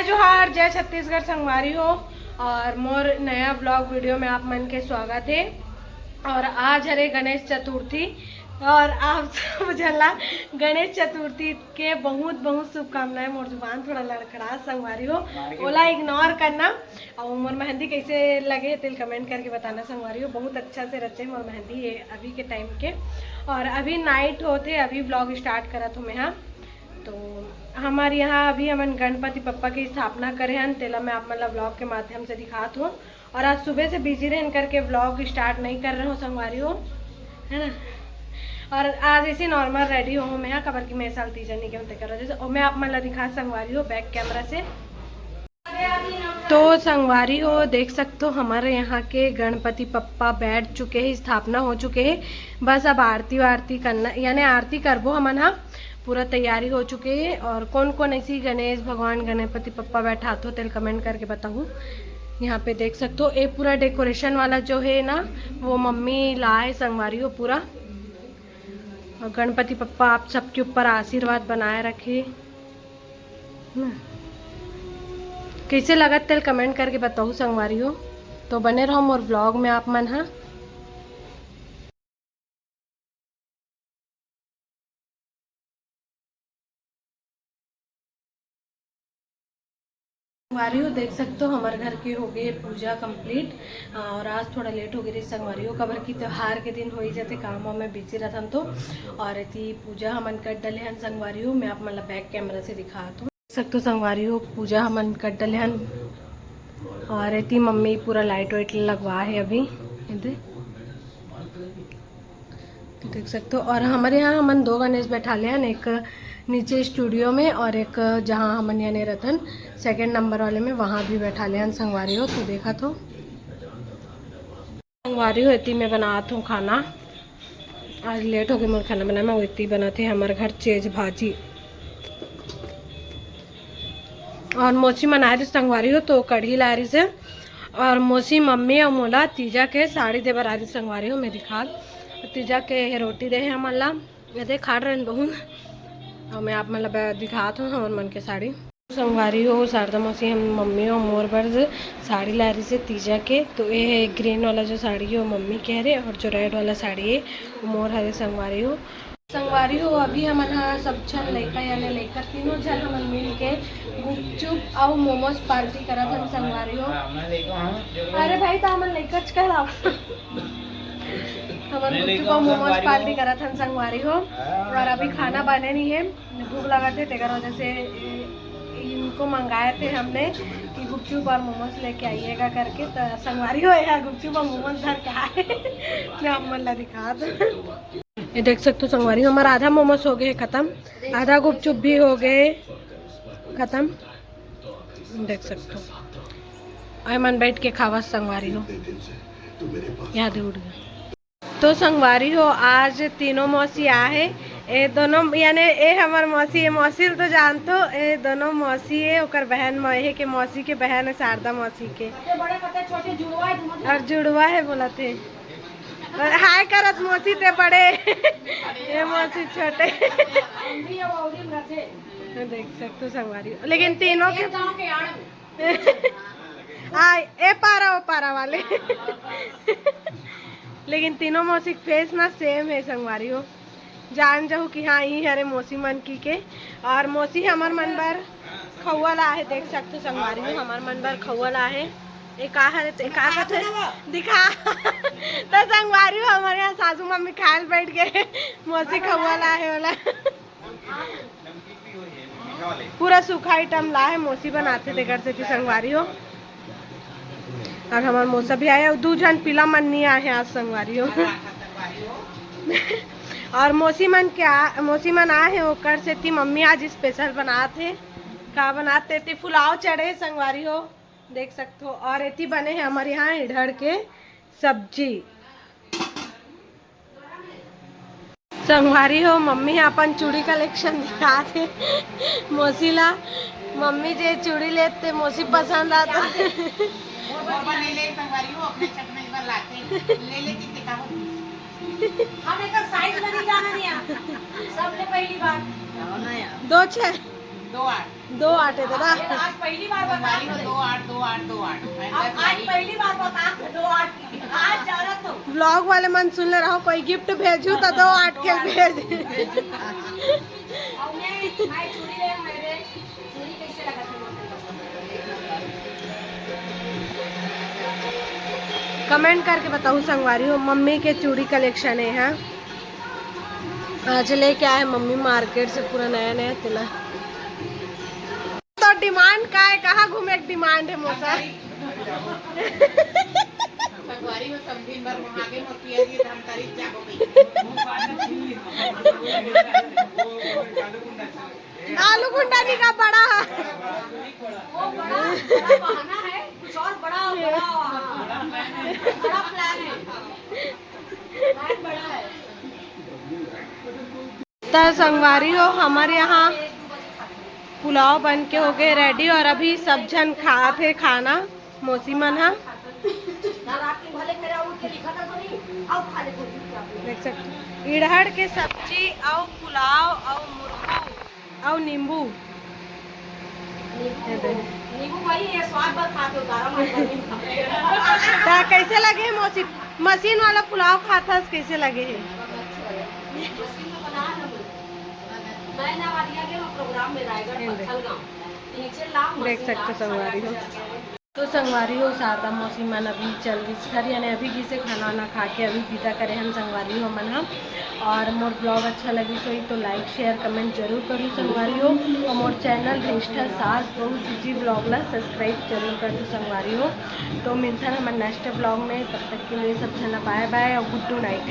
जय जोहार, जय छत्तीसगढ़ संगवारी हो। और मोर नया ब्लॉग वीडियो में आप मन के स्वागत है। और आज हरे गणेश चतुर्थी और आप सब जला गणेश चतुर्थी के बहुत बहुत शुभकामनाएं। मोर जुबान थोड़ा लड़खड़ा संगवारी हो, ओला इग्नोर करना। और मोर मेहंदी कैसे लगे तिल कमेंट करके बताना संगवारी हो। बहुत अच्छा से रचे मोर मेहंदी है अभी के टाइम के। और अभी नाइट होते अभी ब्लॉग स्टार्ट करत हूँ मैं। हाँ, तो हमारे यहाँ अभी हमन गणपति पप्पा की स्थापना करे हैं, तेला मैं आप मतलब ब्लॉग के माध्यम से दिखात हूँ। और आज सुबह से बिजी रहन करके ब्लॉग स्टार्ट नहीं कर रहे हो संगवारी हो, है ना। और आज ऐसे नॉर्मल रेडी हूँ मैं, यहाँ कबर की मैं साल तीजन नहीं क्यों कर रहा जैसे। और मैं आप मतलब दिखा संगवारी हो बैक कैमरा से। तो संगवारी हो देख सकते हो हमारे यहाँ के गणपति पप्पा बैठ चुके हैं, स्थापना हो चुके हैं। बस अब आरती वारती करना यानी आरती करबो हमन। हाँ, पूरा तैयारी हो चुके है। और कौन कौन ऐसी गणेश भगवान गणपति पप्पा बैठा तो तेल कमेंट करके बताऊँ। यहाँ पे देख सकते हो ये पूरा डेकोरेशन वाला जो है ना, वो मम्मी लाए संगवारी हो पूरा। और गणपति पप्पा आप सबके ऊपर आशीर्वाद बनाए रखे ना। कैसे लगा तेल कमेंट करके बताऊँ संगवारी हो। तो बने रहो मोर ब्लॉग में आप मन। हाँ, संगवारी हो देख सकते हो हमारे घर की हो गई पूजा कंप्लीट। और आज थोड़ा लेट हो गई संगवारी हो, कबर की त्योहार के दिन हो ही जाते काम में बिजी रहता तो। और इतनी पूजा हमन कर डले हन संगवारी हो। मैं आप मतलब बैक कैमरा से दिखा दूँ। देख सकते हो संगवारी हो पूजा हमन कर डले हन। और इतनी मम्मी पूरा लाइट वाइट लगवा है अभी इधर देख सकते हो। और हमारे यहाँ हमन दो गणेश बैठा ले हैं, एक नीचे स्टूडियो में और एक जहाँ हमन यानी रतन सेकंड नंबर वाले में वहाँ भी बैठा ले हैं संगवारी हो। तो देखा तो संगवारी हो इतनी मैं बनाती हूँ खाना। आज लेट हो गई मोर खाना बनाने में। वो इतनी बनाते हैं हमारे घर चेज भाजी। और मौसी मना रही संगवारी हो तो कढ़ी ला रही से। और मौसी मम्मी और मोला तीजा के साड़ी दे बरा रही संगवारी हो। मैं दिखा तीजा के रोटी दे है हमला ये खा रहे बहुत। और मैं आप मतलब दिखाता हूँ हमारे मन के साड़ी संगवारी हो। शारदा मौसी हम मम्मी और मोर बर्ज साड़ी ला रही से तीजा के। तो ये है ग्रीन वाला जो साड़ी है वो मम्मी कह रहे, और जो रेड वाला साड़ी है वो मोर हरे संगवारी हो। संगवारी हो अभी हमन सब जन लड़का यानी लड़का तीनों जन हमन मिल के गुपचुप और मोमोज पार्टी करत हन संगवारी हो। अरे भाई तो हमन लड़का कहलाओ हमन गुपचुप और मोमोज पार्टी करत हन संगवारी हो। और अभी खाना बने नहीं है, भूख लगा थे तेकर वजह से इनको मंगाए थे हमने कि गुपचुप और मोमोज लेके आइएगा करके। तो संगवारी हो यार गुपचुप और मोमोज धर के आए मैं हम मन ला दिखा दो। ये देख सकते हो संगवारी हमारा आधा मोमोज हो गए खत्म, आधा गुपचुप भी हो गए खत्म। देख सकते हो मन बैठ के खावा संगवारी हो याद उड़ गया। तो संगवारी हो आज तीनों मौसी आ है। ये दोनों यानी ये हमार मौसी है, मौसी तो जानते हो ये दोनों मौसी है। ओकर बहन महे के मौसी के बहन है शारदा मौसी के। और जुड़वा है बोलाते हाय करत मौसी ते बड़े ये मौसी छोटे देख सकते हो संगवारी। लेकिन तीनों के ए पारा वो पारा वाले लेकिन तीनों मौसी फेस ना सेम है संगवारी हो। जान जाओ कि हाँ ये हरे मौसी मन की के। और मौसी हमार मन बर खौआ ला है देख सकते हो संगवारी हो। हमार मन बर खौआ ला है एक दिखा तो संगवारी हो हमारे यहाँ सासू मम्मी खाल बैठ गए मौसी खौआ ला है वाला पूरा सूखा आइटम ला है मौसी बनाते थे घर से थी संगवारी हो। और हमारे मौसा भी आए और दो जन पीला मन नहीं आए हैं आज संगवारी हो और मौसी मन आए हैं ओकर से थी मम्मी आज स्पेशल बनाते का बनाते थे पुलाव चढ़े संगवारी हो देख सकते हो। और इतनी बने हैं हमारे यहाँ इधर के सब्जी संगवारी हो। मम्मी अपन चूड़ी कलेक्शन दिखाते मौसी ला। मम्मी जे चूड़ी लेते मौसी पसंद आता दो छह 2 8 है दादा। आज पहली बार बता 2 8 2 8 2 8 आज पहली बार बता 2 8 आज ज्यादा तो ब्लॉग वाले मन सुन ले रहो, कोई गिफ्ट भेजू तो 2 8 के भेज। और मैं चूड़ी ले मेरे चूड़ी कैसे लगा कमेंट करके बताओ संगवारी हो। मम्मी के चूड़ी कलेक्शन है यहाँ। आज लेके आए मम्मी मार्केट से पूरा नया नया तिला। तो डिमांड का है, कहाँ घूमे डिमांड है मोसा। संगवारी में सब दिन भर आगे मोतिया की जानकारी क्या हो गई। आलू गुंडानी का बड़ा है, वो बड़ा बहाना है, कुछ और बड़ा प्लान है, प्लान बड़ा है। तो संगवारी हो हमारे यहाँ पुलाव बन के हो गए रेडी और अभी सब जन खा थे खाना मौसी मन हा। देख सकते इड़हड़ के सब्जी और पुलाव और मुर्गू और नींबू। नींबू वही है, स्वाद भर खाते हो। कैसे लगे मौसी मशीन वाला पुलाव खाता कैसे लगे है? देख सकते संगवारी हो। तो संगवारी हो शारदा मौसी मन अभी चल गई घर, यानी अभी किसे खाना वाना खा के अभी विदा करे हम संगवारी हो मन हम। और मोर ब्लॉग अच्छा लगी सोई तो लाइक शेयर कमेंट जरूर करूँ संगवारी हो। और मोर चैनल रजिस्टर सास बहू सूची ब्लॉग ला सब्सक्राइब जरूर कर दो संगवारी हो। तो मिलता है हमारे नेक्स्ट ब्लॉग में, तब तक के लिए सब जना बाय बाय और गुड नाइट।